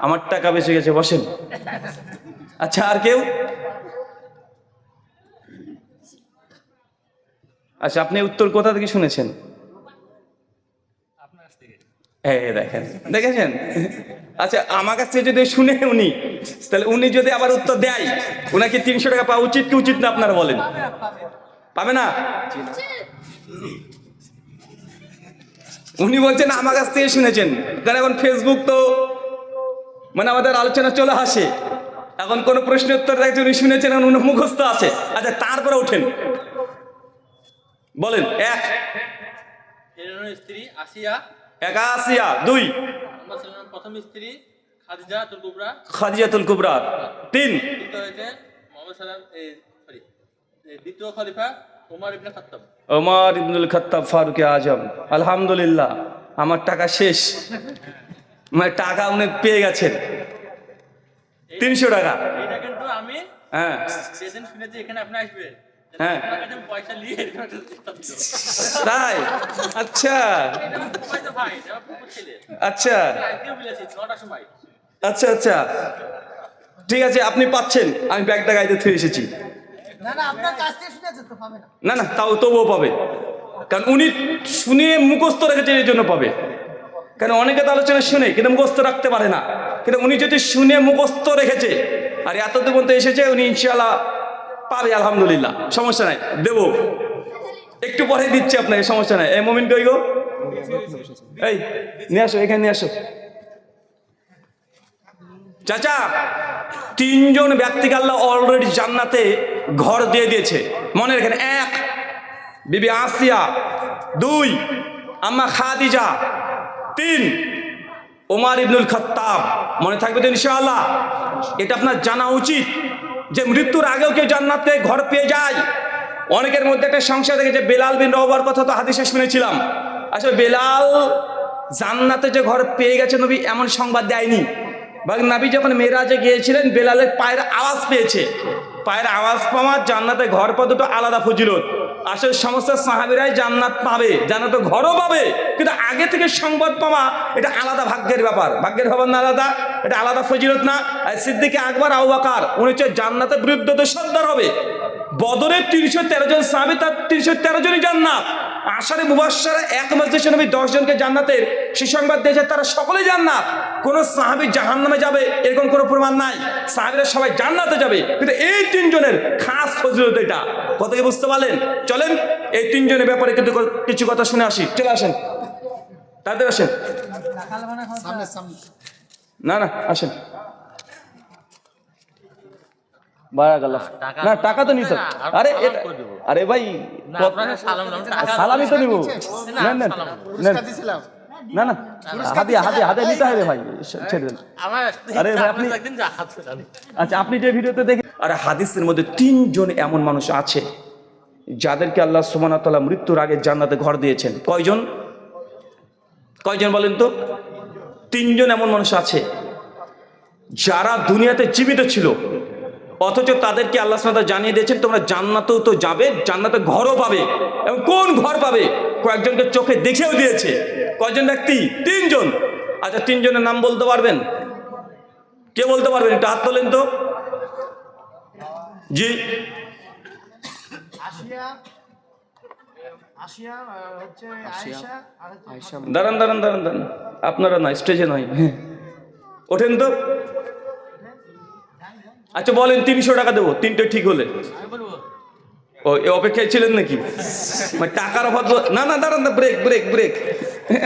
আমার টাকা বেঁচে গেছে, বসেন। আচ্ছা, আর কেউ? আচ্ছা, আপনি উত্তর কোথা থেকে শুনেছেন? দেখেন, দেখেছেন? আচ্ছা, আমার কাছ থেকে যদি শুনে উনি, তাহলে উনি যদি আবার উত্তর দেয়, উনাকে 300 টাকা পাওয়া উচিত কি উচিত না? আপনারা বলেন, পাবে না? উনি বলছেন আমার কাছ থেকে শুনেছেন, কারণ এখন ফেসবুক তো মানে আমাদের আলোচনা চলে আসে, এখন কোনো প্রশ্নের উত্তর দেখছে উনি শুনেছেন, উনি মুখস্থ আছে। আচ্ছা, তারপরে ওঠেন, বলেন। এক, স্ত্রী আসিয়া। এক আসিয়া। দুই, প্রথম স্ত্রী খাদিজাতুল কুবরা। খাদিজাতুল কুবরা। তিন, দ্বিতীয় খলিফা ওমর ইবনে খাত্তাব। ওমর ইবনুল খাত্তাব ফারুক আজম। আলহামদুলিল্লাহ, আমার টাকা শেষ, মানে টাকা উনি পেয়ে গেছেন 300 টাকা। এটা কিন্তু আমি হ্যাঁ, যেদিন শুনেছি এখানে আপনি আসবেন, হ্যাঁ, পয়সা নিয়ে তাই? আচ্ছা আচ্ছা আচ্ছা আচ্ছা, ঠিক আছে, আপনি পাচ্ছেন, আমি ব্যাগটা গাইতে থুয়ে এসেছি। না না, তাও তবুও পাবে, কারণ উনি শুনে মুখস্থ রেখেছেন, এই জন্য পাবে। কারণ অনেকে তো আলোচনা শুনে কিন্তু মুখস্থ রাখতে পারে না, কিন্তু উনি যদি শুনে মুখস্থ রেখেছে আর এতদূর পর্যন্ত এসেছে, উনি ইনশাআল্লাহ পাবে। আলহামদুলিল্লাহ, সমস্যা নাই, দেবো, একটু পরে দিচ্ছি আপনাকে, সমস্যা নাই। এই মোমিন কই গো? এই নিয়ে আসো, এখানে নিয়ে আসো। চাচা, 3 জন ব্যক্তিকে আল্লাহ অলরেডি জান্নাতে ঘর দিয়ে দিয়েছে, মনে রাখেন। 1, বিবি আসিয়া। 2, আম্মা খাদিজা। 3, ওমর ইবনুল খাত্তাব। মনে থাকবে তো ইনশাআল্লাহ? এটা আপনার জানা উচিত যে মৃত্যুর আগেও কেউ জান্নাতে ঘর পেয়ে যায়। অনেকের মধ্যে একটা সংশয় থেকে যে বেলাল বিন রওবার কথা তো হাদিসে শুনেছিলাম, আসলে বেলাল জান্নাতে যে ঘর পেয়ে গেছে নবী এমন সংবাদ দেয়নি। নবী যখন মেরাজে গিয়েছিলেন, বেলালের পায়ের আওয়াজ পেয়েছে। পায়ের আওয়াজ পাওয়া জান্নাতে ঘর পাওয়া দুটো আলাদা ফজিলত। আসলে সমস্ত সাহাবীরাই জান্নাত পাবে, জান্নাতে ঘরও পাবে, কিন্তু আগে থেকে সংবাদ পাওয়া এটা আলাদা ভাগ্যের ব্যাপার। ভাগ্যের ব্যাপার না আলাদা, এটা আলাদা ফজিলত না? সিদ্দিক আকবর, আবু বকর, উনি হচ্ছে জান্নাতের বিরুদ্ধে সর্দার হবে। বদরের 313 জন সাহাবী, তার 313 জনই জান্নাত। আশারে মুবাশশারা এক মজলিসে নবী 10 জনকে জান্নাতের সুসংবাদ দিয়েছে, তারা সকলেই জান্নাত। কোন সাহাবী জাহান্নামে যাবে এরকম কোনো প্রমাণ নাই, সাহাবীরা সবাই জান্নাতে যাবে। কিন্তু এই 3 জনের খাস ফজিলত এটা। কথা কি বুঝতে পারলেন? চলেন এই 3 জনের ব্যাপারে কিন্তু কিছু কথা শুনে আসি। চলে আসেন, তাদের আসেন। না না, আসেন। না, টাকা তো নিতে, আরে আরে ভাই সালামি তো নিব। না না, হাদিয়া হাদিয়া হাদিয়া নিতে হবে ভাই, ছেড়ে দেন। আরে ভাই আপনি, আচ্ছা আপনি যে ভিডিওতে দেখেন, আরে হাদিসের মধ্যে 3 জন এমন মানুষ আছে যাদেরকে আল্লাহ সুবহানাহু ওয়া তাআলা মৃত্যুর আগে জান্নাতে ঘর দিয়েছেন। কয়জন? কয়জন বলেন তো? 3 জন এমন মানুষ আছে যারা দুনিয়াতে জীবিত ছিল, অথচ তাদেরকে আল্লাহ সুবহানাহু ওয়া তাআলা জানিয়ে দিয়েছেন তোমরা জান্নাতেও তো যাবে, জান্নাতে ঘরও পাবে। এবং কোন ঘর পাবে? কয়েকজনকে চোখে দেখেও দিয়েছে। কয়জন ব্যক্তি? 3 জন। আচ্ছা, 3 জনের নাম বলতে পারবেন? কে বলতে পারবেন? একটু হাত তোলেন তো। জি, দাঁড়ান দাঁড়ান দাঁড়ান দাঁড়ান, আপনারা না, স্টেজে নয়, ওঠেন তো। আচ্ছা বলেন, 300 টাকা দেবো 3টে ঠিক হলে। ও এ অপেক্ষায় ছিলেন নাকি? মানে টাকার অভাব? না না, দাঁড়ান, ব্রেক ব্রেক ব্রেক,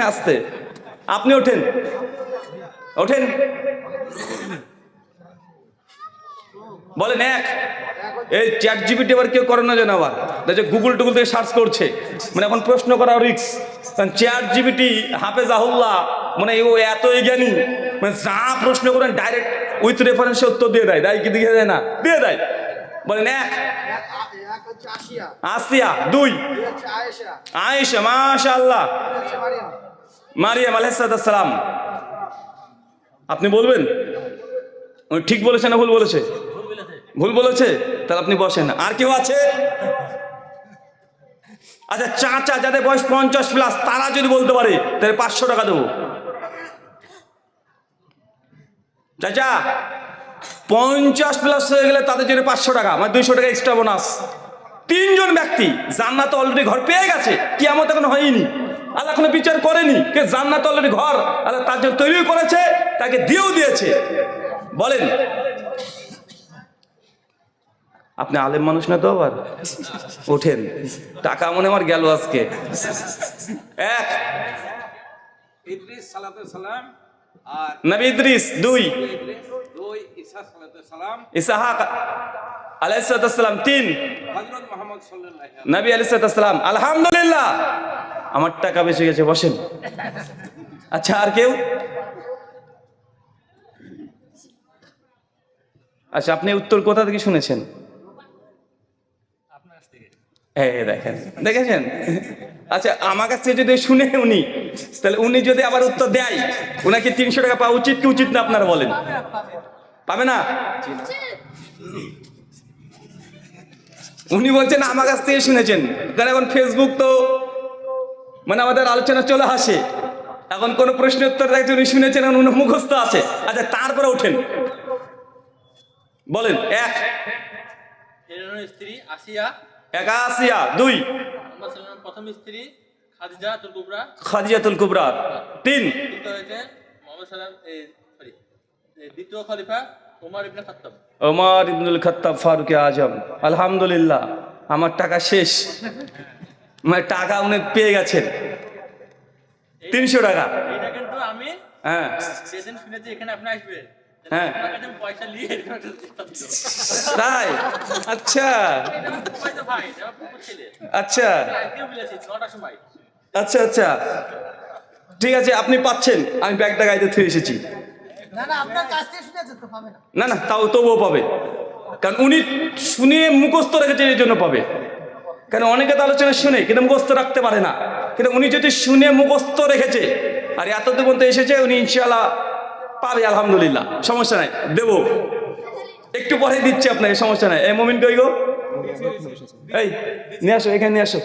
আসতে। আপনি ওঠেন, ওঠেন, বলেন। 1, এই চ্যাট জিপিটি আবার কেউ করে না যেন আবার দেখে গুগল টুগল থেকে সার্চ করছে, মানে এখন প্রশ্ন করা রিস্ক। কারণ চ্যাট জিপিটি হাফেজাহুল্লাহ মানে ও এতই জ্ঞানী, মানে যা প্রশ্ন করেন ডাইরেক্ট উইথ রেফারেন্সে উত্তর দিয়ে দেয়। দেয় কি দিয়ে দেয় না? দিয়ে দেয়। বলেন। 1 আসিয়া। 2 আয়েশা, মাশাআল্লাহ, মারিয়াম আলাইহিস সালাম। আপনি বলবেন উনি ঠিক বলেছে না ভুল বলেছে? ভুল বলেছে, তাহলে আপনি বসেন। আর কেউ আছে? আচ্ছা, চাচা যাদের বয়স 50+, তারা যদি বলতে পারে তাহলে 500 টাকা দেবো। চাচা 50+ হয়ে গেলে তাদের জন্য 500 টাকা, মানে 200 টাকা এক্সট্রা বোনাস। 3 জন ব্যক্তি জান্নাতে অলরেডি ঘর পেয়ে গেছে, কিয়ামত এখন হয়নি, আল্লাহ কোনো বিচার করেনি, কে জান্নাতে অলরেডি ঘর আল্লাহ তার জন্য তৈরি করেছে, তাকে দিয়েও দিয়েছে। বলেন, আপনি আলেম মানুষ না তো, আবার ওঠেন, টাকা মনে আমার গেল আজকে। এক ইদ্রিস সালাতু সালাম আর নবী ইদ্রিস, 2 দুই ঈসা সালাতু সালাম, ইসহাক আলাইহিস সালাম, 3 হযরত মুহাম্মদ সাল্লাল্লাহু আলাইহি নবী আলাইহিস সালাম। আলহামদুলিল্লাহ, আমার টাকা বেঁচে গেছে, বসেন। আচ্ছা, আর কেউ? আচ্ছা, আপনি উত্তর কোথা থেকে শুনেছেন? দেখেন, দেখেছেন? আচ্ছা, আমার কাছ থেকে যদি শুনে উনি, তাহলে উনি যদি আবার উত্তর দেয়, উনাকে 300 টাকা পাওয়া উচিত কি উচিত না? আপনারা বলেন, পাবে না? উনি বলছেন আমার কাছ থেকে শুনেছেন, কারণ এখন ফেসবুক তো মানে আমাদের আলোচনা চলে আসে, এখন কোন প্রশ্নের উত্তর দেখতে উনি শুনেছেন, উনি মুখস্থ আছে। আচ্ছা, তারপরে ওঠেন, বলেন। এক ফেরাউনের স্ত্রী আসিয়া, আসিয়া। 2 মুহাম্মদ সাল্লাল্লাহু প্রথম স্ত্রী খাদিজাতুল কুবরা, খাদিজাতুল কুবরা। 3 দ্বিতীয় হয়েছে মুহাম্মদ সরি দ্বিতীয় খলিফা ওমর ইবনে খাত্তাব। ওমর ইবনুল খাত্তাব ফারুকে আজম। আলহামদুলিল্লাহ, আমার টাকা শেষ, মানে টাকা উনি পেয়ে গেছেন 300 টাকা। এটা কিন্তু আমি হ্যাঁ সেদিন শুনেছি এখানে আপনি আসবেন, হ্যাঁ, আপনার কাছে আমি পয়সা নিয়ে এরকম একটা চিন্তা ছিল। তাই? আচ্ছা এটা আমার ফুফাইতো ভাই, এটা আমার ফুফুর ছেলে। আচ্ছা আজকেও বলেছি 9টার সময়। আচ্ছা আচ্ছা, ঠিক আছে, আপনি পাচ্ছেন, আমি ব্যাগটা গাইতে থুয়ে এসেছি। না না, আপনার কাছ থেকে শুনেছেন তো, পাবে না। না না, তাও তবুও পাবে, কারণ উনি শুনে মুখস্থ রেখেছেন, এই জন্য পাবে। কারণ অনেকে তো আলোচনা শুনে কিন্তু মুখস্থ রাখতে পারে না, কিন্তু উনি যদি শুনে মুখস্থ রেখেছে আর এতদূর পর্যন্ত এসেছে, উনি ইনশাআল্লাহ পাবে। আলহামদুলিল্লাহ, সমস্যা নাই, দেবো, একটু পরে দিচ্ছি আপনাকে, সমস্যা নাই। এই মোমিন কই গো? এই নিয়ে আসো, এখানে নিয়ে আসো।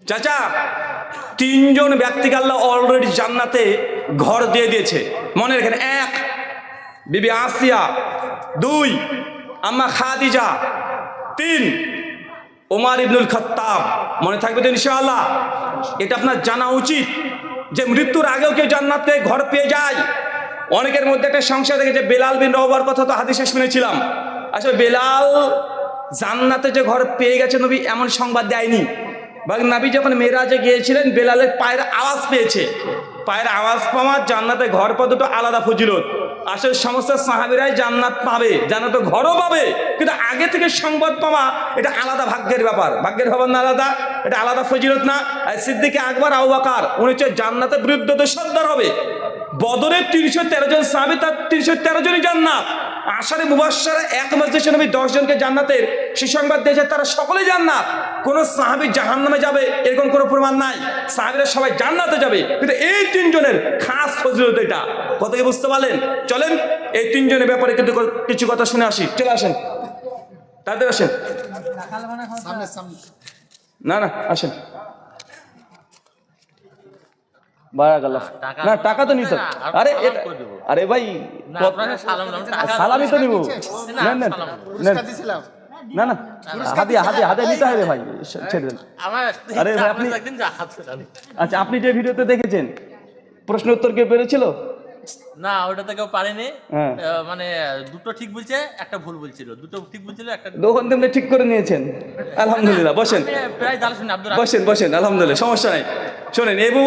চাচা, 3 জন ব্যক্তিকে আল্লাহ অলরেডি জান্নাতে ঘর দিয়ে দিয়েছে, মনে রাখেন। 1 বিবি আসিয়া, 2 আম্মা খাদিজা, 3 ওমর ইবনুল খাত্তাব। মনে থাকবে তো ইনশাআল্লাহ? এটা আপনার জানা উচিত যে মৃত্যুর আগেও কেউ জান্নাতে ঘর পেয়ে যায়। অনেকের মধ্যে একটা সংশয় দেখেছে, বেলাল বিন রওবার কথা তো হাদিসে শুনেছিলাম। আসলে বেলাল জান্নাতে যে ঘর পেয়ে গেছে নবী এমন সংবাদ দেয়নি, বরং নবী যখন মেরাজে গিয়েছিলেন বেলালের পায়ের আওয়াজ পেয়েছে। পায়ের আওয়াজ পাওয়া জান্নাতে ঘর পাওয়া দুটো আলাদা ফজিলত। আসলে সমস্ত সাহাবীরাই জান্নাত পাবে, জান্নাতে ঘরও পাবে, কিন্তু আগে থেকে সংবাদ পাওয়া এটা আলাদা ভাগ্যের ব্যাপার। ভাগ্যের ব্যাপার না আলাদা, এটা আলাদা ফজিলত না। সিদ্দিক আকবর, আবু বকর, উনি হচ্ছে জান্নাতের বিরুদ্ধে সর্দার হবে। বদরের 313 জন সাহাবী, তার 313 জনই জান্নাত। আশারে মুবাশশারা এক মজলিসে নবী 10 জনকে জান্নাতের সুসংবাদ দিয়েছে, তারা সকলেই জান্নাত। কোন সাহাবী জাহান্নামে যাবে এরকম কোনো প্রমাণ নাই, সাহাবীরা সবাই জান্নাতে যাবে। কিন্তু এই 3 জনের খাস ফজিলত এটা, কথা কি বুঝতে পারলেন? চলেন এই 3 জনের ব্যাপারে কিন্তু কিছু কথা শুনে আসি। চলে আসেন, তাদের আসেন। সামনে সামনে। না না, আসেন। বারাকাল্লাহ। না, টাকা তো নিতে, আরে আরে ভাই সালামি তো নিব। নেন নেন নেন, দিছিলাম। না না, হাতে হাতে হাতে নিতে হবে ভাই, ছেড়ে দেন। আরে ভাই আপনি, আচ্ছা আপনি যে ভিডিওতে দেখেছেন প্রশ্ন উত্তর কে পেরেছিল? না, ওটা তো কেউ পারেনি। হ্যাঁ। মানে দুটো ঠিক বলছে, একটা ভুল বলছিল, দুটো ঠিক বলছিল, একটা দোকান থেকে ঠিক করে নিয়েছেন, আলহামদুলিল্লাহ। বসেন প্রায় জানা শুনে আব্দুল বসেন বসেন, আলহামদুলিল্লাহ, সমস্যা নাই। শোনেন, এবং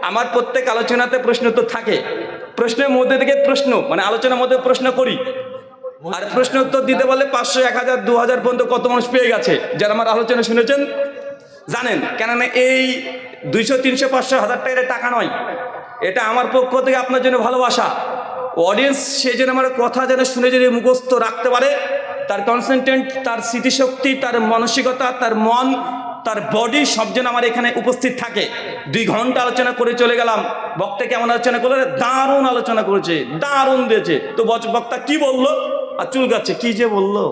আমার প্রত্যেক আলোচনাতে প্রশ্ন উত্তর থাকে, প্রশ্নের মধ্যে থেকে প্রশ্ন, মানে আলোচনার মধ্যে প্রশ্ন করি, আর প্রশ্ন উত্তর দিতে বলে 500, 1000, 2000 পর্যন্ত কত মানুষ পেয়ে গেছে যারা আমার আলোচনা শুনেছেন জানেন। কেননা এই 200, 300, 500, 1000 টাকার টাকা নয়, এটা আমার পক্ষ থেকে আপনার জন্য ভালোবাসা। অডিয়েন্স সে যেন আমার কথা যেন শুনে যদি মুখস্থ রাখতে পারে, তার কনসেন্ট্রেট, তার স্মৃতিশক্তি, তার মানসিকতা, তার মন, তার বডি সব যেন আমার এখানে উপস্থিত থাকে। 2 ঘন্টা আলোচনা করে চলে গেলাম, বক্তা কেমন আলোচনা করলো? দারুণ আলোচনা করেছে, দারুণ দিয়েছে। তো বক্তা কি বললো? আর চুলকাচ্ছে, কি যে বললো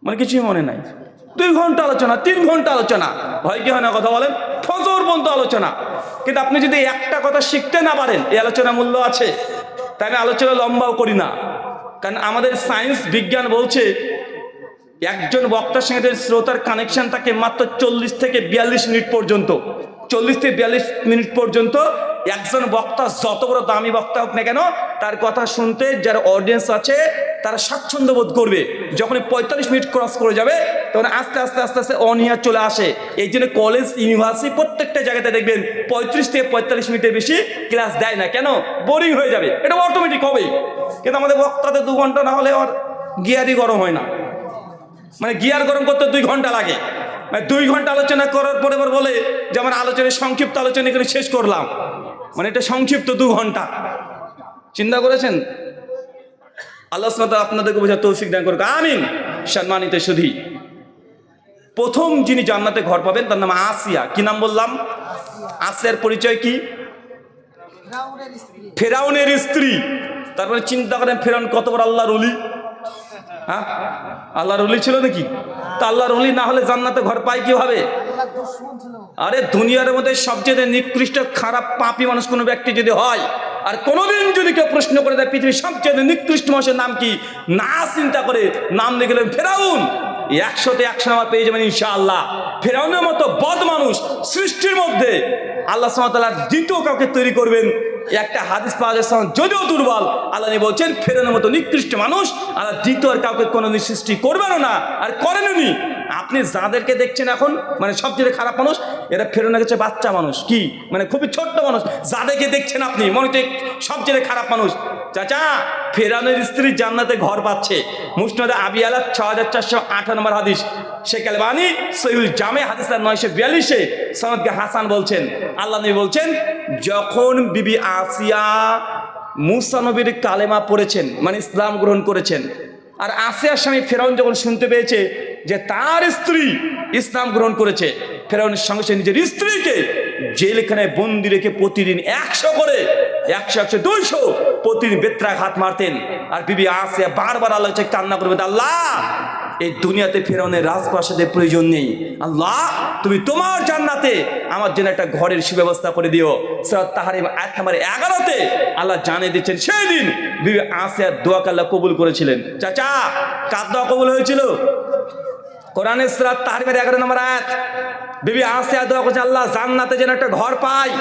মানে কিছুই মনে নাই। 2 ঘন্টা আলোচনা, 3 ঘন্টা আলোচনা, ভয় কি হয় না? কথা বলেন, ফজর পর্যন্ত আলোচনা। কিন্তু আপনি যদি একটা কথা শিখতে না পারেন, এই আলোচনা মূল্য আছে। তাই আমি আলোচনা লম্বাও করি না, কারণ আমাদের সায়েন্স বিজ্ঞান বলছে একজন বক্তার সঙ্গে যদি শ্রোতার কানেকশন থাকে মাত্র 40 থেকে 42 মিনিট পর্যন্ত, 40 থেকে 42 মিনিট পর্যন্ত একজন বক্তা যত বড় দামি বক্তা হোক না কেন, তার কথা শুনতে যারা অডিয়েন্স আছে তারা স্বাচ্ছন্দ্য বোধ করবে। যখন 45 মিনিট ক্রস করে যাবে তখন আস্তে আস্তে আস্তে আস্তে অনীহা চলে আসে। এই জন্য কলেজ ইউনিভার্সিটি প্রত্যেকটা জায়গাতে দেখবেন 35 থেকে 45 মিনিটের বেশি ক্লাস দেয় না, কেন? বোরিং হয়ে যাবে, এটা অটোমেটিক হবেই। কিন্তু আমাদের বক্তাদের 2 ঘন্টা না হলে আর গিয়ারই গরম হয় না, মানে গিয়ার গরম করতে 2 ঘন্টা লাগে। মানে 2 ঘন্টা আলোচনা করার পরে এবার বলে যে আমার আলোচনায় সংক্ষিপ্ত আলোচনা করে শেষ করলাম, মানে এটা সংক্ষিপ্ত 2 ঘন্টা। চিন্তা করেছেন? আল্লাহ সুবহানাহু ওয়া তাআলা আপনাদেরকে বোঝার তৌফিক দান করুক, আমিন। সম্মানিত সুধী, প্রথম যিনি জান্নাতে ঘর পাবেন তার নাম আসিয়া। কি নাম বললাম? আসিয়ার পরিচয় কি? ফেরাউনের স্ত্রী। ফেরাউনের স্ত্রী। তারপরে চিন্তা করেন ফেরাউন কত বড় আল্লাহর ওলি। হ্যাঁ, আল্লাহর ওলি ছিল নাকি? তা আল্লাহর ওলি না হলে জান্নাতে ঘর পায় কিভাবে? আল্লাহর দুশমন ছিল। আরে দুনিয়ার মধ্যে সবচেয়ে নিকৃষ্ট খারাপ পাপী মানুষ কোনো ব্যক্তি যদি হয়, আর কোনোদিন যদি কেউ প্রশ্ন করে দেয় পৃথিবীর সবচেয়ে নিকৃষ্ট মানুষের নাম কি, না চিন্তা করে নাম লিখে গেলেন ফেরাউন। 100তে 100 নাম্বার পেয়ে যাবেন ইনশাআল্লাহ। ফেরাউনের মতো বদ মানুষ সৃষ্টির মধ্যে আল্লাহ সুবহানাহু ওয়া তাআলা দ্বিতীয় কাউকে তৈরি করবেন। একটা হাদিস পাওয়া যাচ্ছে, যদিও দুর্বল, আল্লাহ বলছেন ফেরাউনের মতো নিকৃষ্ট মানুষ আল্লাহ দ্বিতীয় আর কাউকে কোনোদিন সৃষ্টি করবেনও না, আর করেননি। আপনি যাদেরকে দেখছেন এখন মানে সবচেয়ে খারাপ মানুষ, এরা ফেরাউনের কাছে বাচ্চা মানুষ, কি মানে খুবই ছোট্ট মানুষ। যাদেরকে দেখছেন আপনি মনে হচ্ছে সবচেয়ে খারাপ মানুষ। চাচা, ফেরাউনের স্ত্রী জান্নাতে ঘর পাচ্ছে। মুসনাদে আবি আলা 6408 নম্বর হাদিস। শেখ আলবানী সহিহুল জামে হাদিস 942-এ সনদকে হাসান বলছেন, আল্লাহ নবী বলছেন যখন বিবি আসিয়া মুসা নবীর কালেমা পড়েছেন, মানে ইসলাম গ্রহণ করেছেন, আর আসিয়ার স্বামী ফেরাউন যখন শুনতে পেয়েছে যে তার স্ত্রী ইসলাম গ্রহণ করেছে, ফেরাউনের সঙ্গে সঙ্গে নিজের স্ত্রীকে জেলখানায় বন্দি রেখে প্রতিদিন 100 করে 100-200 প্রতিদিন বেত্রাঘাত মারতেন। আর বিবি আসিয়া বারবার আল্লাহ কাছে কান্না করবেন, আল্লাহ এই দুনিয়াতে ফেরাউনের রাজপ্রাসাদের প্রয়োজন নেই, আল্লাহ তুমি তোমার জান্নাতে আমার জন্য একটা ঘরের সুব্যবস্থা করে দিও। সূরা তাহরিম আয়াত নম্বর 11-তে আল্লাহ জানিয়ে দিচ্ছেন সেই দিন বিবি আসিয়ার দোয়াকে আল্লাহ কবুল করেছিলেন। চাচা, কার দোয়া কবুল হয়েছিল? কোরআনের সূরা তাহরিমের 11 নম্বর আয়াত। বিবি আসিয়া দোয়া করছে আল্লাহ জান্নাতে যেন একটা ঘর পাই,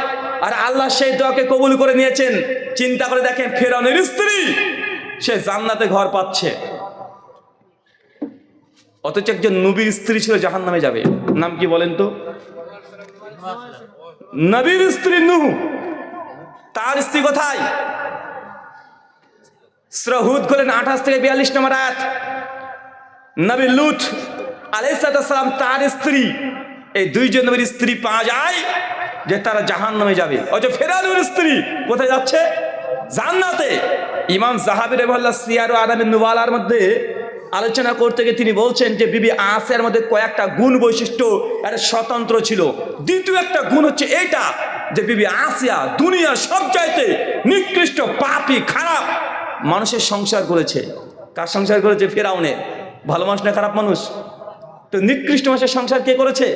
আর আল্লাহ সেই দোয়াকে কবুল করে নিয়েছেন। চিন্তা করে দেখেন, ফেরাউনের স্ত্রী সে জান্নাতে ঘর পাচ্ছে, অথচ একজন নবীর স্ত্রী ছিল জাহান্নামে যাবে। নাম কি বলেন তো? নবীর স্ত্রী নূহ। তার স্ত্রী কোথায়? সূরা হুদ খোলেন 28 থেকে 42 নম্বর আয়াত। নবী লূত আলাইহিস সালাম তার স্ত্রী, এই 2 জন নবীর স্ত্রী পাওয়া যায় যে তারা জাহান্নামে যাবে। অথচ ফেরাউনের স্ত্রী কোথায় যাচ্ছে? জান্নাতে। ইমাম যাহাবী রাহিমাহুল্লাহ সিয়ার ও আলামিন নুবালার মধ্যে আলোচনা করতে গিয়ে তিনি বলছেন যে বিবি আসিয়ার মধ্যে কয়েকটা গুণ বৈশিষ্ট্য একটা স্বতন্ত্র ছিল। দ্বিতীয় একটা গুণ হচ্ছে এইটা যে বিবি আসিয়া দুনিয়ার সবচাইতে নিকৃষ্ট পাপী খারাপ মানুষের সংসার করেছে। কার সংসার করেছে? ফেরাউনের। ভালো মানুষ না খারাপ মানুষ? তো নিকৃষ্ট মানুষের সংসার কে করেছে?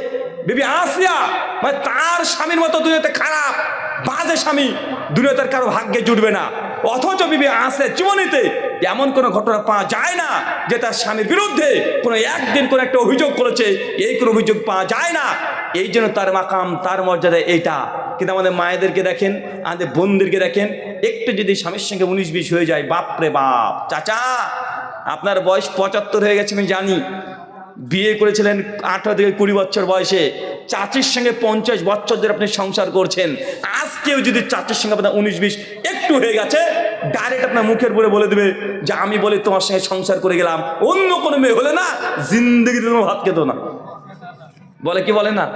বিবি আসিয়া। মানে তার স্বামীর মতো দুনিয়াতে খারাপ বাজে স্বামী দুনিয়াতে তার কারো ভাগ্যে জুটবে না। অথচ বিবি আসিয়ার জীবনীতে এমন কোনো ঘটনা পাওয়া যায় না যে তার স্বামীর বিরুদ্ধে কোনো একদিন কোনো একটা অভিযোগ করেছে, এই কোনো অভিযোগ পাওয়া যায় না। এই জন্য তার মাকাম, তার মর্যাদা এইটা। কিন্তু আমাদের মায়েদেরকে দেখেন, আমাদের বোনদেরকে দেখেন, একটু যদি স্বামীর সঙ্গে 19-20 হয়ে যায়, বাপরে বাপ। চাচা, আপনার বয়স 75 হয়ে গেছে আমি জানি, বিয়ে করেছিলেন 18 থেকে 20 বছর বয়সে, চাচির সঙ্গে 50 বছর ধরে আপনি সংসার করছেন। আজকেও যদি চাচির সঙ্গে আপনার 19-20 একটু হয়ে গেছে, ডাইরেক্ট আপনার মুখের উপরে বলে দেবে যে আমি বলে তোমার সঙ্গে সংসার করে গেলাম, অন্য কোনো মেয়ে হলে না জিন্দগিতে তোমার ভাত খেত না। বলে কি বলে না?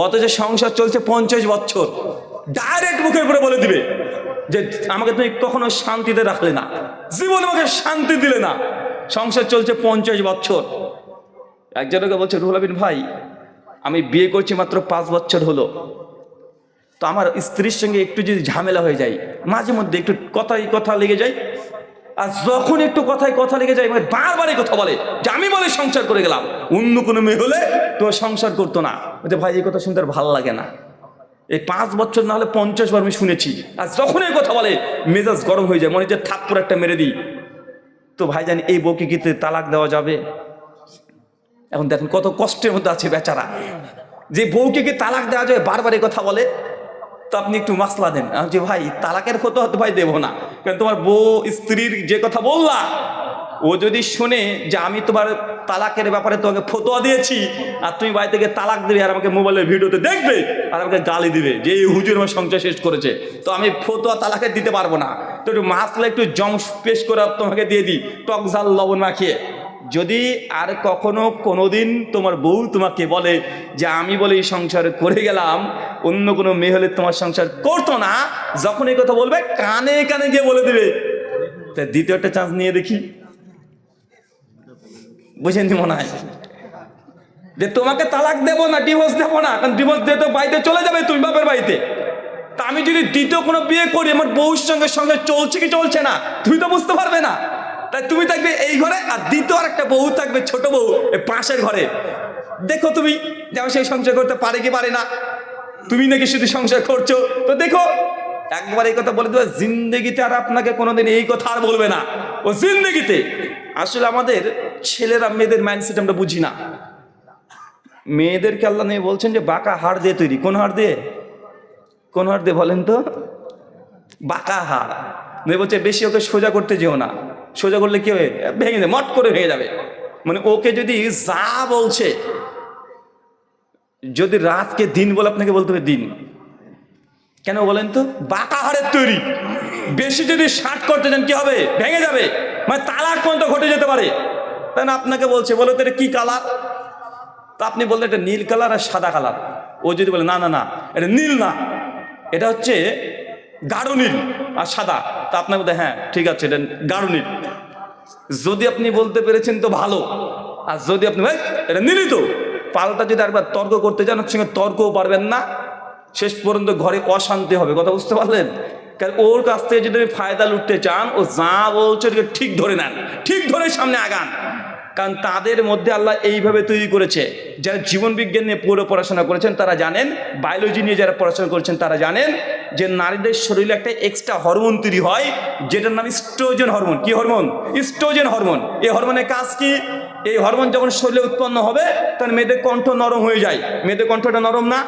অথচ সংসার চলছে 50 বছর, ডাইরেক্ট মুখের উপরে বলে দিবে যে আমাকে তুমি কখনো শান্তিতে রাখলে না, জীবনে আমাকে শান্তি দিলে না। সংসার চলছে 50 বছর। একজনকে বলছে, রুহুল আমিন ভাই, আমি বিয়ে করছি মাত্র 5 বছর হলো, তো আমার স্ত্রীর সঙ্গে একটু যদি ঝামেলা হয়ে যায়, মাঝে মধ্যে একটু কথা লেগে যায়, আর যখন একটু কথা লেগে যায় মানে বারবারই কথা বলে যে আমি বলে সংসার করে গেলাম, অন্য কোনো মেয়ে হলে তো সংসার করতো না। বলছে ভাই এই কথা শুনতে আর ভালো লাগে না। এই 5 বছর না হলে 50 বার আমি শুনেছি। আর যখন এই কথা বলে মেজাজ গরম হয়ে যায়, মনে হচ্ছে থাপ্পড় একটা মেরে দিই। তো ভাইজান এই বউকে কি তালাক দেওয়া যাবে? এখন দেখেন কত কষ্টের মধ্যে আছে বেচারা, যে বউকে কি তালাক দেওয়া যাবে বারবার এই কথা বলে। তো আপনি একটু মাসলা দেন যে ভাই তালাকের ফতোয়া তো ভাই দেবো না, কারণ তোমার বউ স্ত্রীর যে কথা বললা ও যদি শুনে যে আমি তোমার তালাকের ব্যাপারে তোমাকে ফতোয়া দিয়েছি আর তুমি বাড়ি থেকে তালাক দেবে আর আমাকে মোবাইলের ভিডিওতে দেখবে আর আমাকে গালি দিবে যে এই হুজুর আমার সংসার শেষ করেছে, তো আমি ফতোয়া তালাকের দিতে পারবো না। তো একটু মাসলা একটু জম পেশ করে তোমাকে দিয়ে দিই টক ঝাল লবণ মাখিয়ে। যদি আর কখনো কোনোদিন তোমার বউ তোমাকে বলে যে আমি বলে এই সংসার করে গেলাম, অন্য কোনো মেয়ে হলে তোমার সংসার করতো না, যখন এই কথা বলবে কানে কানে গিয়ে বলে দেবে। তা দ্বিতীয় একটা চান্স নিয়ে দেখি, বুঝেন মনে হয় যে তোমাকে তালাক দেবো না, ডিভোর্স দেবো না, কারণ ডিভোর্স দিয়ে তো বাড়িতে চলে যাবে তুমি বাপের বাড়িতে। তা আমি যদি দ্বিতীয় কোনো বিয়ে করি আমার বউর সঙ্গে সঙ্গে চলছে কি চলছে না তুমি তো বুঝতে পারবে না। তাই তুমি থাকবে এই ঘরে আর দ্বিতীয় আর একটা বউ থাকবে ছোট বউ পাশের ঘরে। দেখো তুমি যেমন সেই সংসার করতে পারে কি পারে না, তুমি নাকি শুধু সংসার করছো। তো দেখো একবার এই কথা বলে দেবে, জিন্দগিতে আর আপনাকে কোনোদিন এই কথা আর বলবে না ও জিন্দগিতে। আসলে আমাদের ছেলেরা মেয়েদের মাইন্ডসেট আমরা বুঝি না। মেয়েদেরকে আল্লাহ নিয়ে বলছেন যে বাঁকা হাড় দিয়ে তৈরি। কোন হাড় দিয়ে? কোন হাড় দিয়ে বলেন তো? বাঁকা হাড়। মেয়ে বলছে বেশি ওকে সোজা করতে যেও না, সোজা করলে কি হবে ভেঙে যাবে, মট করে ভেঙে যাবে। মানে ওকে যদি যা বলছে, যদি রাতকে দিন বলে আপনাকে বলতে হবে দিন। কেন বলেন তো? বাঁকা হাড়ের তৈরি, বেশি যদি শার্ট করতে যান কি হবে ভেঙে যাবে, মানে তালাক পর্যন্ত ঘটে যেতে পারে। তাই না আপনাকে বলছে বলে তো এটা কি কালার, তা আপনি বললেন এটা নীল কালার আর সাদা কালার। ও যদি বলে না না না এটা নীল না, এটা হচ্ছে গাঢ় নীল আর সাদা, তা আপনার বলতে হ্যাঁ ঠিক আছে এটা গাঢ় নীল। যদি আপনি বলতে পেরেছেন তো ভালো, আর যদি আপনি ভাই এটা নীলই তো, পাল্টা যদি একবার তর্ক করতে যান ওর সঙ্গে তর্কও পারবেন না, শেষ পর্যন্ত ঘরে অশান্তি হবে। কথা বুঝতে পারলেন? কারণ ওর কাছ থেকে যদি ফায়দা লুটতে চান, ও যা বলছে ঠিক ধরে নেন, ঠিক ধরে সামনে আগান। কারণ তাদের মধ্যে আল্লাহ এইভাবে তৈরি করেছে, যারা জীবন বিজ্ঞান নিয়ে পুরো পড়াশোনা করেছেন তারা জানেন, বায়োলজি নিয়ে যারা পড়াশোনা করেছেন তারা জানেন যে নারীদের শরীরে একটা এক্সট্রা হরমোন তৈরি হয় যেটার নাম ইস্ট্রোজেন হরমোন। কি হরমোন? Estrogen hormone. এই হরমোনের কাজ কি? এই হরমোন যখন শরীরে উৎপন্ন হবে তখন মেয়েদের কণ্ঠ নরম হয়ে যায়। মেয়েদের কণ্ঠটা নরম না?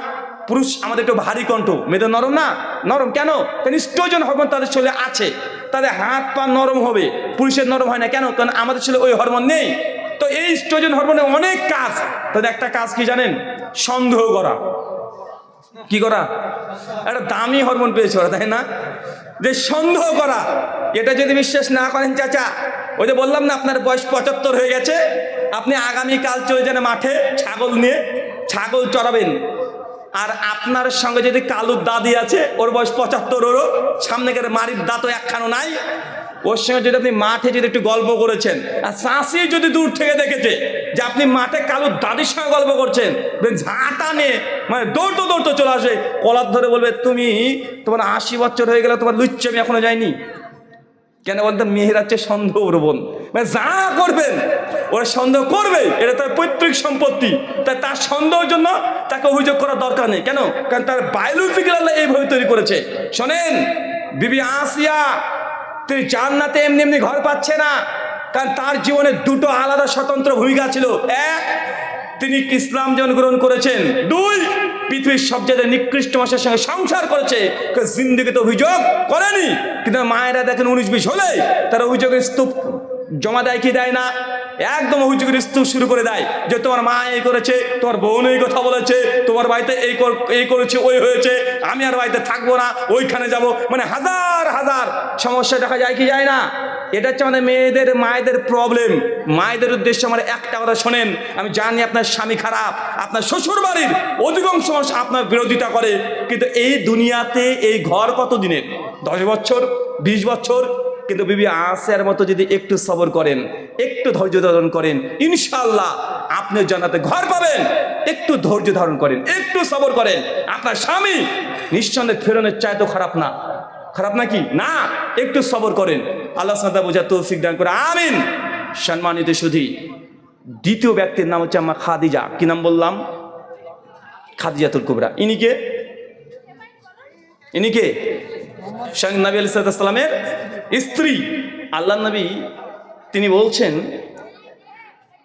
পুরুষ আমাদের একটু ভারী কণ্ঠ, মেয়েদের নরম না? নরম কেন? কারণ ইস্ট্রোজেন হরমোন তাদের শরীরে আছে, তাদের হাত পা নরম হবে, পুরুষের নরম হয় না কেন? কারণ আমাদের শরীরে ওই হরমোন নেই। তো এই ইস্ট্রোজেন হরমোনের অনেক কাজ, তাদের একটা কাজ কি জানেন? সন্দেহ করা। কি করা? একটা দামি হরমোন পেয়েছে ওরা, তাই না? যে সন্দেহ করা। এটা যদি বিশ্বাস না করেন চাচা, ওই যে বললাম না আপনার বয়স 75 হয়ে গেছে, আপনি আগামীকাল চলে যান মাঠে ছাগল নিয়ে, ছাগল চড়াবেন, আর আপনার সঙ্গে যদি কালুর দাদি আছে ওর বয়স 75, ওরও সামনে গেলে মারির দাঁতও একখানো নাই, ওর সঙ্গে যদি আপনি মাঠে যদি একটু গল্প করেছেন আর চাষি যদি দূর থেকে দেখেছে যে আপনি মাঠে কালুর দাদির সঙ্গে গল্প করছেন, ঝাঁটা নিয়ে মানে দৌড়তে দৌড়তে চলে আসে, কলার ধরে বলবে তুমি তোমার 80 বছর হয়ে গেলে তোমার লুচ্চামি এখনো যায়নি কেন? বলতে মেয়ের হচ্ছে সন্দেহ প্রবণ, মানে যা করবেন ওরা সন্দেহ করবে, এটা তার পৈতৃক সম্পত্তি। তাই তার সন্দেহের জন্য তাকে অভিযোগ করার দরকার নেই। কেন? কারণ তার বায়োলজিক্যাল আল্লাহ এইভাবে তৈরি করেছে। শোনেন, বিবি আসিয়া তিনি জান্নাতে এমনি এমনি ঘর পাচ্ছে না, কারণ তার জীবনে দুটো আলাদা স্বতন্ত্র ভূমিকা ছিল। এক, তিনি ইসলাম যেমন গ্রহণ করেছেন। দুই, পৃথিবীর সবচেয়ে নিকৃষ্ট মানুষের সঙ্গে সংসার করেছে, জিন্দেগিতে অভিযোগ করেনি। কিন্তু মায়েরা দেখেন 19-20 হলে তারা অভিযোগের স্তূপ জমা দেয় কি দেয় না? একদম অভিযোগের স্তূপ শুরু করে দেয় যে তোমার মা এই করেছে, তোমার বোন এই কথা বলেছে, তোমার বাড়িতে এই করেছে, ওই হয়েছে, আমি আর বাড়িতে থাকবো না, ওইখানে যাব, মানে হাজার হাজার সমস্যা দেখা যায় কি যায় না? এটা হচ্ছে আমাদের মেয়েদের মায়েদের প্রবলেম। মায়েদের উদ্দেশ্যে আমার একটা কথা শোনেন, আমি জানি আপনার স্বামী খারাপ, আপনার শ্বশুর বাড়ির অধিকাংশ মানুষ আপনার বিরোধিতা করে, কিন্তু এই দুনিয়াতে এই ঘর কত দিনের? 10 বছর, 20 বছর। কিন্তু বিবি আসিয়ার মতো যদি একটু সবর করেন, একটু ধৈর্য ধারণ করেন, ইনশাআল্লাহ আপনি জান্নাতে ঘর পাবেন। একটু ধৈর্য ধারণ করেন, একটু সবর করেন, আপনার স্বামী নিঃসন্দেহে ফেরনের চাইতেও খারাপ না। খারাপ নাকি? না, একটু সবর করেন। আল্লাহ সাদা বোঝা তৌফিক দান করে, আমিন। সম্মানিত সুধী, দ্বিতীয় ব্যক্তির নাম হচ্ছে আম্মা খাদিজা। কি নাম বললাম? খাদিজাতুল কুবরা। ইনিকে ইনি কে? স্বয়ং নবী আলাইহিস সালামের স্ত্রী। আল্লাহ নবী তিনি বলছেন,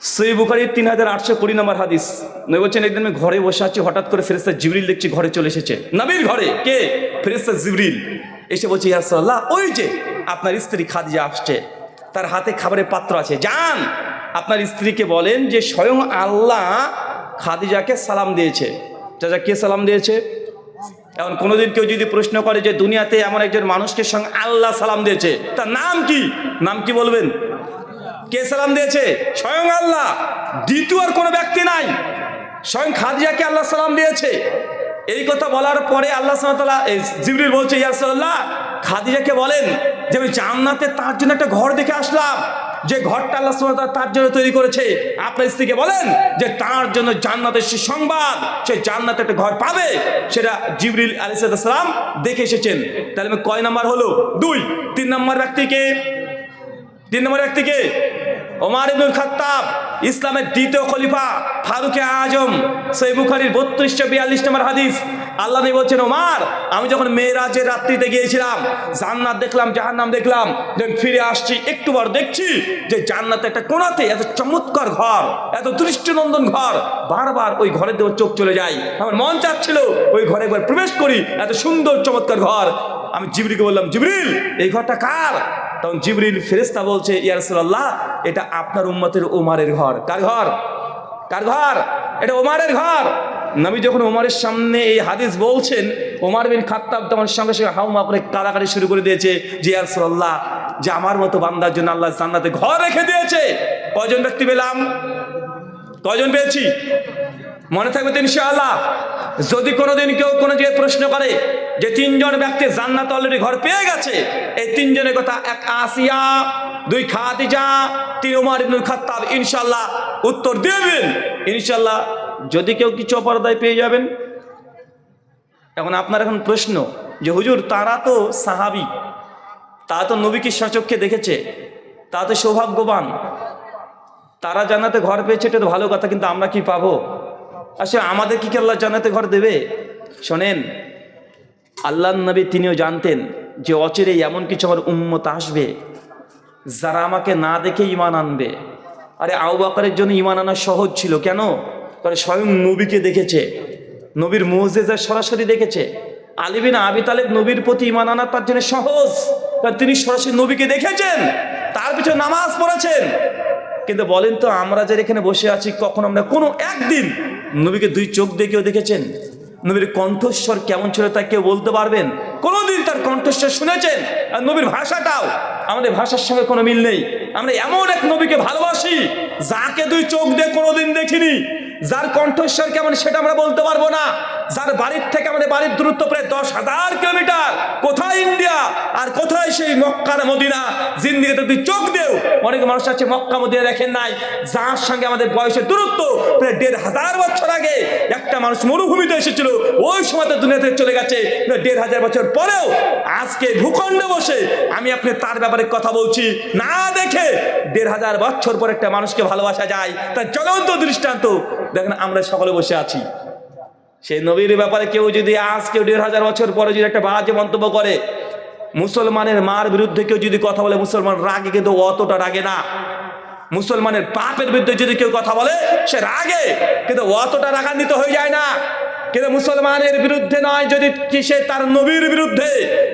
সহিহ বুখারীর 3820 নম্বর হাদিস, নবী বলছেন, একদিন আমি ঘরে বসে আছি, হঠাৎ করে ফেরেশতা জিবরিল দেখছি ঘরে চলে এসেছে। নবীর ঘরে কে? ফেরেশতা জিবরিল এসে বলছে, ইয়া রাসূলুল্লাহ, ওই যে আপনার স্ত্রী খাদিজা আসছে, তার হাতে খাবারের পাত্র আছে, যান আপনার স্ত্রীকে বলেন যে স্বয়ং আল্লাহ খাদিজাকে সালাম দিয়েছে। চাচা, কে সালাম দিয়েছে? এখন কোনোদিন কেউ যদি প্রশ্ন করে যে দুনিয়াতে এমন একজন মানুষকে সঙ্গে আল্লাহ সালাম দিয়েছে, তার নাম কি? নাম কি বলবেন? কে সালাম দিয়েছে? স্বয়ং আল্লাহ, দ্বিতীয় আর কোনো ব্যক্তি নাই। স্বয়ং খাদিজাকে আল্লাহ সালাম দিয়েছে। এই কথা বলার পরে আল্লাহ সুবহানাহু ওয়া তাআলা, জিবরিল বলছে, ইয়া রাসূলুল্লাহ, খাদিজাকে বলেন যে আমি জান্নাতে তার জন্য একটা ঘর দেখে আসলাম, যে ঘরটা আল্লাহ সুবহানাহু ওয়া তাআলা তার জন্য তৈরি করেছে। আপনার স্ত্রীকে বলেন যে তার জন্য জান্নাতের সুসংবাদ, সে জান্নাতে একটা ঘর পাবে, সেটা জিবরিল আলাইহিস সালাম দেখে এসেছেন। তাহলে আমি কয় নাম্বার হলো? 2। 3 নম্বর ব্যক্তিকে, 3 নম্বর ব্যক্তিকে ওমর ইবনুল খাত্তাব, ইসলামের দ্বিতীয় খলিফা, ফারুকে আজম। সহিহ বুখারীর 3242 নম্বর হাদিস, আল্লাহ নবী বলছেন, ওমর, আমি যখন মেরাজের রাত্রিতে গিয়েছিলাম, জান্নাত দেখলাম, জাহান্নাম দেখলাম, যখন ফিরে আসছি একটু বার দেখছি যে জান্নাতে একটা কোণাতে এত চমৎকার ঘর, এত দৃষ্টিনন্দন ঘর, বারবার ওই ঘরের দিকে চোখ চলে যায়। আমার মন চাচ্ছিল ওই ঘরে একবার প্রবেশ করি, এত সুন্দর চমৎকার ঘর। আমি জিবরিলকে বললাম, জিবরিল, এই ঘরটা কার? তখন জিবরিল ফেরেশতা বলছে, ইয়া রাসূলুল্লাহ, এটা আপনার উম্মতের ওমরের ঘর। কার ঘর? কার ঘর? এটা ওমরের ঘর। নবী যখন ওমরের সামনে এই হাদিস বলছেন, ওমর বিন খাত্তাব তখন সঙ্গে সঙ্গে হাউমা করে কাড়াকাড়ি শুরু করে দিয়েছে, যে ইয়া রাসূলুল্লাহ, যে আমার মতো বান্দার জন্য আল্লাহ জান্নাতে ঘর রেখে দিয়েছে। কয়জন ব্যক্তি পেলাম? কয়জন পেয়েছি? মনে থাকবে তো ইনশাআল্লাহ। যদি কোনোদিন কেউ কোনো যে প্রশ্ন করে যে 3 জন ব্যক্তি জান্নাত অলরেডি ঘর পেয়ে গেছে, এই 3 জনের কথা, 1 আসিয়া, 2 খাদিজা, 3 ওমর ইবনুল খাত্তাব, ইনশাআল্লাহ উত্তর দেবেন ইনশাআল্লাহ। যদি কেউ কিছু অপরাধায় পেয়ে যাবেন। এখন আপনার এখন প্রশ্ন যে হুজুর, তারা তো সাহাবী, তারা তো নবীকে স্বচক্ষে দেখেছে, তারা তো সৌভাগ্যবান, তারা জান্নাতে ঘর পেয়েছে, এটা তো ভালো কথা, কিন্তু আমরা কি পাবো? আসলে আমাদের কি আল্লাহ জান্নাতে ঘর দেবে? শোনেন, আল্লাহর নবী তিনিও জানতেন যে অচিরেই এমন কিছু আমার উম্মত আসবে যারা আমাকে না দেখে ঈমান আনবে। আরে আবু বকরের জন্য ঈমান আনা সহজ ছিল, কেন? কারণ স্বয়ং নবীকে দেখেছে, নবীর মুজিজা সরাসরি দেখেছে। আলী বিন আবি তালেব নবীর প্রতি ঈমান আনা তার জন্য সহজ, কারণ তিনি সরাসরি নবীকে দেখেছেন, তার পিছনে নামাজ পড়েছেন। কিন্তু বলেন তো, আমরা যারা এখানে বসে আছি, কখন আমরা কোনো একদিন নবীকে 2 চোখ দিয়ে কেউ দেখেছেন? নবীর কণ্ঠস্বর কেমন ছিল তা কেউ বলতে পারবেন? কোনোদিন তার কণ্ঠস্বর শুনেছেন? আর নবীর ভাষাটাও আমাদের ভাষার সঙ্গে কোনো মিল নেই। আমরা এমন এক নবীকে ভালোবাসি যাকে 2 চোখ দিয়ে কোনোদিন দেখিনি, যার কণ্ঠস্বর কেমন সেটা আমরা বলতে পারবো না, যার বাড়ির থেকে আমাদের বাড়ির দূরত্ব প্রায় 10,000 কিলোমিটার, কোথায় ইন্ডিয়া আর কোথায় সেই মক্কার মদিনা, জিন্দিগিতে 2 চোখ দিয়েও অনেক মানুষ আছে মক্কা মদিনা দেখেন নাই, যার সঙ্গে আমাদের বয়সের দূরত্ব প্রায় 1,500 বছর আগে একটা মানুষ মরুভূমিতে এসেছিল, ওই সময় তো দুনিয়া থেকে চলে গেছে। 1,500 বছর পরেও আজকে ভূখণ্ডে বসে আমি আপনি তার ব্যাপারে কথা বলছি, না দেখে 1,500 বছর পর একটা মানুষকে ভালোবাসা যায়, তার জ্বলন্ত দৃষ্টান্ত দেখেন আমরা সকলে বসে আছি। সেই নবীর ব্যাপারে কেউ যদি আজ কেউ 1,500 বছর পরে যদি একটা বাজে মন্তব্য করে, মুসলমানের মার বিরুদ্ধে কেউ যদি কথা বলে, মুসলমান রাগে, কিন্তু অতটা রাগে না। মুসলমানের পাপের বিরুদ্ধে যদি কেউ কথা বলে, সে রাগে, কিন্তু অতটা রাগান্বিত হয়ে যায় না। কিন্তু মুসলমানের বিরুদ্ধে নয়, যদি সে তার নবীর বিরুদ্ধে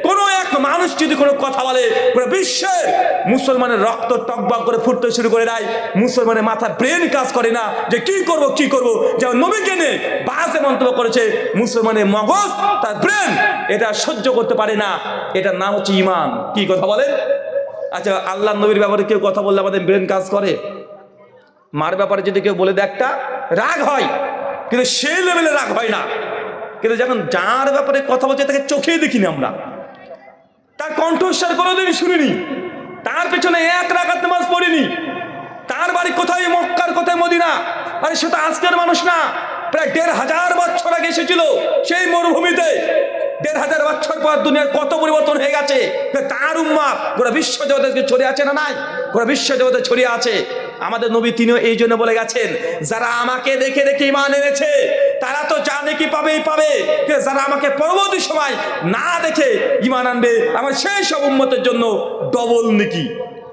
কোনো এক মানুষ যদি কোনো কথা বলে, পুরো বিশ্বের মুসলমানের রক্ত টকবক করে ফুটতে শুরু করে দেয়। মুসলমানের মাথা ব্রেন কাজ করে না যে কি করব কি করব, যেমন নবীকে নিয়ে বাজে মন্তব্য করেছে, মুসলমানের মগজ তার ব্রেন এটা সহ্য করতে পারে না। এটার নাম হচ্ছে ঈমান। কি কথা বলেন? আচ্ছা, আল্লাহ নবীর ব্যাপারে কেউ কথা বললে আমাদের ব্রেন কাজ করে? মার ব্যাপারে যদি কেউ বলে দেয়, একটা রাগ হয়, কিন্তু সেই লেভেলে রাগ হয় না। কিন্তু যখন যার ব্যাপারে কথা বলছে তাকে চোখেই দেখিনি আমরা, তার কণ্ঠস্বর কোনোদিনই শুনিনি, তার পেছনে 1 রাকাত নামাজ পড়িনি, তার বাড়ি কোথায় মক্কার কোথায় মদিনা, আরে সে তো আজকের মানুষ না, প্রায় 1,500 বছর আগে এসেছিল সেই মরুভূমিতে। 1500 বছর পর দুনিয়ার কত পরিবর্তন হয়ে গেছে, তার উম্মাত গোটা বিশ্ব জগতে ছড়িয়ে আছে না নাই? গোটা বিশ্ব জগতে ছড়িয়ে আছে। আমাদের নবী তিনিও এই জন্য বলে গেছেন, যারা আমাকে দেখে দেখে ঈমান এনেছে তারা তো জানে কি পাবেই পাবে, কিন্তু যারা আমাকে পরবর্তী সময় না দেখে ঈমান আনবে, আমার সেই সব উম্মতের জন্য ডবল নেকি।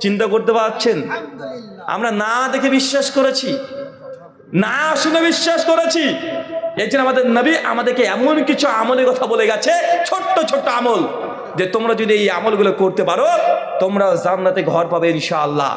চিন্তা করতে পারছেন? আলহামদুলিল্লাহ। আমরা না দেখে বিশ্বাস করেছি, না শুনে বিশ্বাস করেছি। এই জন্য আমাদের নবী আমাদেরকে এমন কিছু আমলের কথা বলে গেছে, ছোট্ট ছোট্ট আমল, যে তোমরা যদি এই আমলগুলো করতে পারো তোমরা জান্নাতে ঘর পাবে ইনশাআল্লাহ।